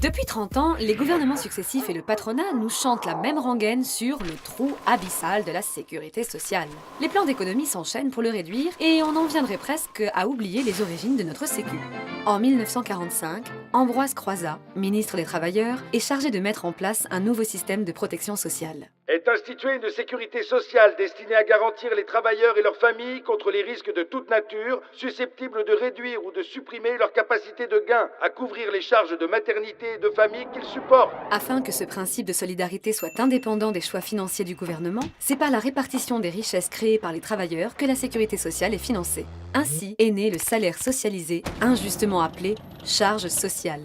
Depuis 30 ans, les gouvernements successifs et le patronat nous chantent la même rengaine sur le trou abyssal de la sécurité sociale. Les plans d'économie s'enchaînent pour le réduire et on en viendrait presque à oublier les origines de notre sécu. En 1945, Ambroise Croizat, ministre des Travailleurs, est chargé de mettre en place un nouveau système de protection sociale. Est instituée une sécurité sociale destinée à garantir les travailleurs et leurs familles contre les risques de toute nature, susceptibles de réduire ou de supprimer leur capacité de gain à couvrir les charges de maternité et de famille qu'ils supportent. Afin que ce principe de solidarité soit indépendant des choix financiers du gouvernement, c'est par la répartition des richesses créées par les travailleurs que la sécurité sociale est financée. Ainsi est né le salaire socialisé, injustement appelé charge sociale.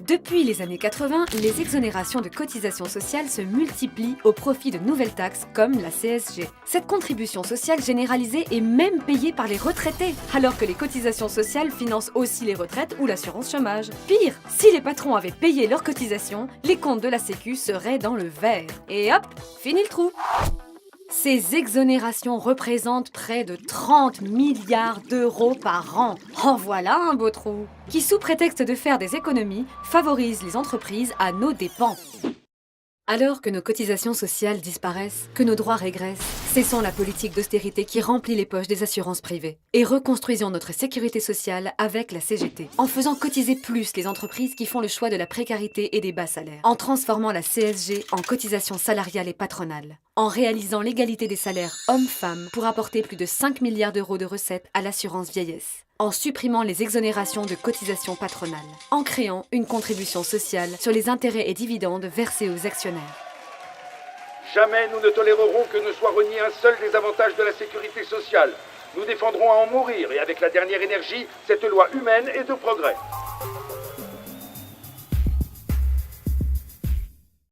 Depuis les années 80, les exonérations de cotisations sociales se multiplient au profit de nouvelles taxes comme la CSG. Cette contribution sociale généralisée est même payée par les retraités, alors que les cotisations sociales financent aussi les retraites ou l'assurance chômage. Pire, si les patrons avaient payé leurs cotisations, les comptes de la Sécu seraient dans le vert. Et hop, fini le trou. Ces exonérations représentent près de 30 milliards d'euros par an. En voilà un beau trou, qui sous prétexte de faire des économies, favorise les entreprises à nos dépens. Alors que nos cotisations sociales disparaissent, que nos droits régressent, cessons la politique d'austérité qui remplit les poches des assurances privées et reconstruisons notre sécurité sociale avec la CGT, en faisant cotiser plus les entreprises qui font le choix de la précarité et des bas salaires, en transformant la CSG en cotisation salariale et patronale, en réalisant l'égalité des salaires hommes-femmes pour apporter plus de 5 milliards d'euros de recettes à l'assurance vieillesse, en supprimant les exonérations de cotisations patronales, en créant une contribution sociale sur les intérêts et dividendes versés aux actionnaires. Jamais nous ne tolérerons que ne soit renié un seul des avantages de la sécurité sociale. Nous défendrons à en mourir et avec la dernière énergie cette loi humaine et de progrès.